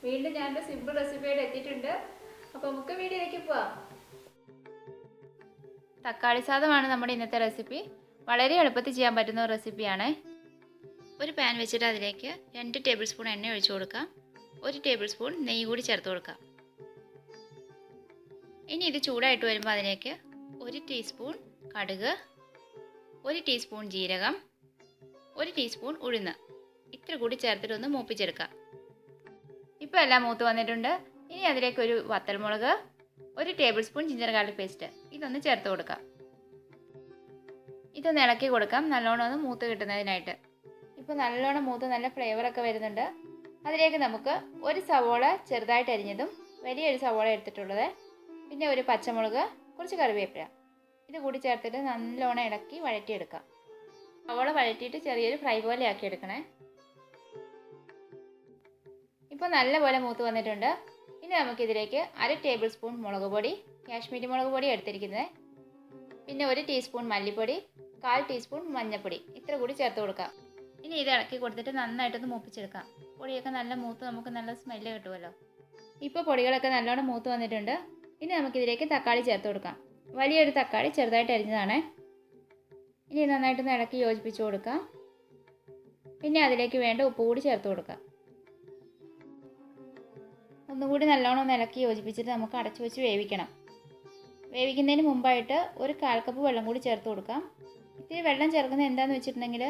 വീണ്ടും ഞാനൊരു സിമ്പിൾ റെസിപ്പിയായിട്ട് എത്തിയിട്ടുണ്ട്. അപ്പോൾ നമുക്ക് വീഡിയോയിലേക്ക് പോവാം. തക്കാളി സാദമാണ് നമ്മുടെ ഇന്നത്തെ റെസിപ്പി. വളരെ എളുപ്പത്തിൽ ചെയ്യാൻ പറ്റുന്ന ഒരു റെസിപ്പിയാണ്. ഒരു പാൻ വെച്ചിട്ട് അതിലേക്ക് 2 ടേബിൾ സ്പൂൺ എണ്ണ ഒഴിച്ചു കൊടുക്കാം. 1 ടേബിൾ സ്പൂൺ നെയ്യ് കൂടി ചേർത്ത് കൊടുക്കാം. ഇനി ഇത് ചൂടായിട്ട് വരുമ്പോൾ അതിലേക്ക് 1 ടീസ്പൂൺ കടുക്, 1 ടീസ്പൂൺ ജീരകം, 1 ടീസ്പൂൺ ഉഴുന്ന് ഇത്ര കൂടി ചേർത്തിട്ട് ഒന്ന് മൂപ്പിച്ചെടുക്കാം. ഇപ്പോൾ എല്ലാം മൂത്ത് വന്നിട്ടുണ്ട്. ഇനി അതിലേക്ക് ഒരു വത്തൽമുളക്, 1 table spoon ginger garlic paste ഇതൊന്ന് ചേർത്ത് കൊടുക്കാം. ഇതൊന്ന് ഇളക്കി കൊടുക്കാം, നല്ലോണം ഒന്ന് മൂത്ത് കിട്ടുന്നതിനായിട്ട്. ഇപ്പോൾ നല്ലോണം മൂത്ത് നല്ല ഫ്ലേവറൊക്കെ വരുന്നുണ്ട്. അതിലേക്ക് നമുക്ക് ഒരു സവോള ചെറുതായിട്ട് അരിഞ്ഞതും വലിയൊരു സവോള എടുത്തിട്ടുള്ളത്, പിന്നെ ഒരു പച്ചമുളക്, കുറച്ച് കറിവേപ്പില ഇത് കൂടി ചേർത്തിട്ട് നല്ലോണം ഇളക്കി വഴറ്റിയെടുക്കാം. സവോള വഴറ്റിയിട്ട് ചെറിയൊരു ഫ്രൈ പോലെ ആക്കി എടുക്കണേ. ഇപ്പോൾ നല്ലപോലെ മൂത്ത് വന്നിട്ടുണ്ട്. ഇനി നമുക്കിതിലേക്ക് 1/2 ടേബിൾ സ്പൂൺ മുളക് പൊടി, കാശ്മീരി മുളക് പൊടി എടുത്തിരിക്കുന്നത്, പിന്നെ 1 ടീസ്പൂൺ മല്ലിപ്പൊടി, 1/4 ടീസ്പൂൺ മഞ്ഞൾപ്പൊടി ഇത്ര കൂടി ചേർത്ത് കൊടുക്കാം. ഇനി ഇത് ഇളക്കി കൊടുത്തിട്ട് നന്നായിട്ടൊന്ന് മൂപ്പിച്ചെടുക്കാം. പൊടിയൊക്കെ നല്ല മൂത്ത് നമുക്ക് നല്ല സ്മെല്ല് കിട്ടുമല്ലോ. ഇപ്പോൾ പൊടികളൊക്കെ നല്ലോണം മൂത്ത് വന്നിട്ടുണ്ട്. ഇനി നമുക്കിതിലേക്ക് തക്കാളി ചേർത്ത് കൊടുക്കാം. വലിയൊരു തക്കാളി ചെറുതായിട്ട് അരിഞ്ഞതാണ്. ഇനി നന്നായിട്ടൊന്ന് ഇളക്കി യോജിപ്പിച്ച് കൊടുക്കാം. പിന്നെ അതിലേക്ക് വേണ്ട ഉപ്പ് കൂടി ചേർത്ത് കൊടുക്കാം. ഒന്നുകൂടി നല്ലോണം ഒന്ന് ഇളക്കി യോജിപ്പിച്ചിട്ട് നമുക്ക് അടച്ചു വെച്ച് വേവിക്കണം. വേവിക്കുന്നതിന് മുമ്പായിട്ട് ഒരു 1/4 കപ്പ് വെള്ളം കൂടി ചേർത്ത് കൊടുക്കാം. ഇത്തിരി വെള്ളം ചേർക്കുന്നത് എന്താണെന്ന് വെച്ചിട്ടുണ്ടെങ്കിൽ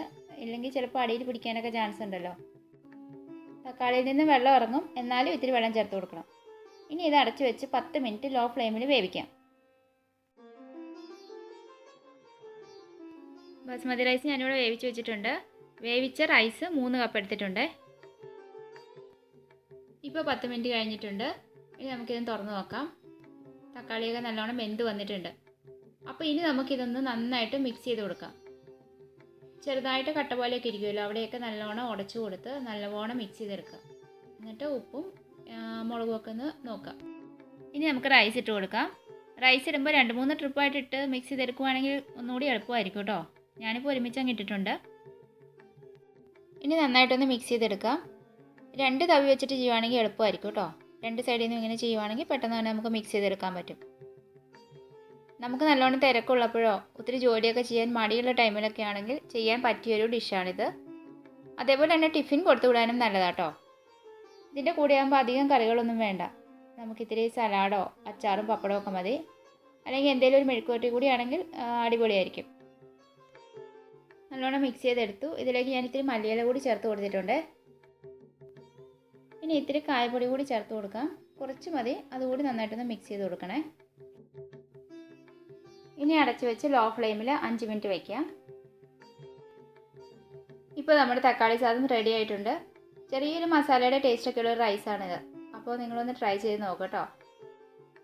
ഇല്ലെങ്കിൽ ചിലപ്പോൾ അടിയിൽ പിടിക്കാനൊക്കെ ചാൻസ് ഉണ്ടല്ലോ. തക്കാളിയിൽ നിന്ന് വെള്ളം ഇറങ്ങും, എന്നാലും ഇത്തിരി വെള്ളം ചേർത്ത് കൊടുക്കണം. ഇനി ഇത് അടച്ചു വെച്ച് 10 മിനിറ്റ് ലോ ഫ്ലെയിമിൽ വേവിക്കാം. ബസ്മതി റൈസ് ഞാനിവിടെ വേവിച്ച് വെച്ചിട്ടുണ്ട്. വേവിച്ച റൈസ് 3 കപ്പ് എടുത്തിട്ടുണ്ട്. ഇപ്പോൾ 10 മിനിറ്റ് കഴിഞ്ഞിട്ടുണ്ട്. ഇനി നമുക്കിതൊന്ന് തുറന്ന് നോക്കാം. തക്കാളിയൊക്കെ നല്ലോണം വെന്ത് വന്നിട്ടുണ്ട്. അപ്പോൾ ഇനി നമുക്കിതൊന്ന് നന്നായിട്ട് മിക്സ് ചെയ്ത് കൊടുക്കാം. ചെറുതായിട്ട് കട്ട പോലെയൊക്കെ ഇരിക്കുമല്ലോ, അവിടെയൊക്കെ നല്ലോണം ഉടച്ചു കൊടുത്ത് നല്ലവണ്ണം മിക്സ് ചെയ്തെടുക്കുക. എന്നിട്ട് ഉപ്പും മുളകും ഒക്കെ ഒന്ന് നോക്കാം. ഇനി നമുക്ക് റൈസ് ഇട്ട് കൊടുക്കാം. റൈസ് ഇടുമ്പോൾ 2-3 ട്രിപ്പായിട്ട് ഇട്ട് മിക്സ് ചെയ്തെടുക്കുവാണെങ്കിൽ ഒന്നുകൂടി എളുപ്പമായിരിക്കും കേട്ടോ. ഞാനിപ്പോൾ ഒരുമിച്ച് അങ്ങ് ഇട്ടിട്ടുണ്ട്. ഇനി നന്നായിട്ടൊന്ന് മിക്സ് ചെയ്തെടുക്കാം. 2 തവി വെച്ചിട്ട് ചെയ്യുവാണെങ്കിൽ എളുപ്പമായിരിക്കും കേട്ടോ. 2 സൈഡിൽ നിന്നും ഇങ്ങനെ ചെയ്യുവാണെങ്കിൽ പെട്ടെന്ന് തന്നെ നമുക്ക് മിക്സ് ചെയ്തെടുക്കാൻ പറ്റും. നമുക്ക് നല്ലോണം തിരക്കുള്ളപ്പോഴോ ഒത്തിരി ജോലിയൊക്കെ ചെയ്യാൻ മടിയുള്ള ടൈമിലൊക്കെ ആണെങ്കിൽ ചെയ്യാൻ പറ്റിയൊരു ഡിഷാണിത്. അതേപോലെ തന്നെ ടിഫിൻ കൊടുത്തു വിടാനും നല്ലതാട്ടോ. ഇതിൻ്റെ കൂടെ ആകുമ്പോൾ അധികം കറികളൊന്നും വേണ്ട. നമുക്കിത്തിരി സലാഡോ അച്ചാറും പപ്പടമോ ഒക്കെ മതി. അല്ലെങ്കിൽ എന്തെങ്കിലും ഒരു മെഴുക്കുവരട്ടി കൂടി ആണെങ്കിൽ അടിപൊളിയായിരിക്കും. നല്ലോണം മിക്സ് ചെയ്തെടുത്തു. ഇതിലേക്ക് ഞാൻ ഇത്തിരി മല്ലിയില കൂടി ചേർത്ത് കൊടുത്തിട്ടുണ്ട്. ഇനി ഇത്തിരി കായപ്പൊടി കൂടി ചേർത്ത് കൊടുക്കാം. കുറച്ച് മതി, അതുകൂടി നന്നായിട്ടൊന്ന് മിക്സ് ചെയ്ത് കൊടുക്കണേ. ഇനി അടച്ചു വെച്ച് ലോ ഫ്ലെയിമിൽ 5 മിനിറ്റ് വയ്ക്കാം. ഇപ്പോൾ നമ്മുടെ തക്കാളി സാദം റെഡി ആയിട്ടുണ്ട്. ചെറിയൊരു മസാലയുടെ ടേസ്റ്റൊക്കെ ഉള്ള ഒരു റൈസാണിത്. അപ്പോൾ നിങ്ങളൊന്ന് ട്രൈ ചെയ്ത് നോക്കുക കേട്ടോ.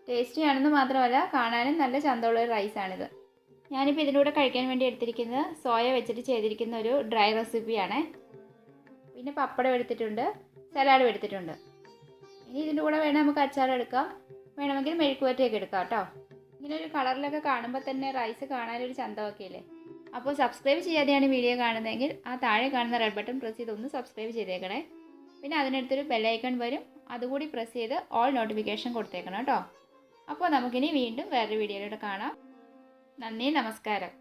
ടേസ്റ്റി ആണെന്ന് മാത്രമല്ല കാണാനും നല്ല ചന്തമുള്ളൊരു റൈസാണിത്. ഞാനിപ്പോൾ ഇതിലൂടെ കഴിക്കാൻ വേണ്ടി എടുത്തിരിക്കുന്നത് സോയ വെച്ചിട്ട് ചെയ്തിരിക്കുന്ന ഒരു ഡ്രൈ റെസിപ്പിയാണ്. പിന്നെ പപ്പടം എടുത്തിട്ടുണ്ട്, സലാഡും എടുത്തിട്ടുണ്ട്. ഇനി ഇതിൻ്റെ കൂടെ വേണം നമുക്ക് അച്ചാർ എടുക്കാം, വേണമെങ്കിൽ മെഴുക്കുവരട്ടിയൊക്കെ എടുക്കാം കേട്ടോ. ഇങ്ങനെ ഒരു കളറിലൊക്കെ കാണുമ്പോൾ തന്നെ റൈസ് കാണാനൊരു ചന്തമൊക്കെ ഇല്ലേ. അപ്പോൾ സബ്സ്ക്രൈബ് ചെയ്യാതെയാണ് വീഡിയോ കാണുന്നതെങ്കിൽ ആ താഴെ കാണുന്ന റെഡ് ബട്ടൺ പ്രസ് ചെയ്ത് ഒന്ന് സബ്സ്ക്രൈബ് ചെയ്തേക്കണേ. പിന്നെ അതിനടുത്തൊരു ബെല്ലൈക്കൺ വരും, അതുകൂടി പ്രസ് ചെയ്ത് ഓൾ നോട്ടിഫിക്കേഷൻ കൊടുത്തേക്കണം കേട്ടോ. അപ്പോൾ നമുക്കിനി വീണ്ടും വേറൊരു വീഡിയോയിലൂടെ കാണാം. നന്ദി, നമസ്കാരം.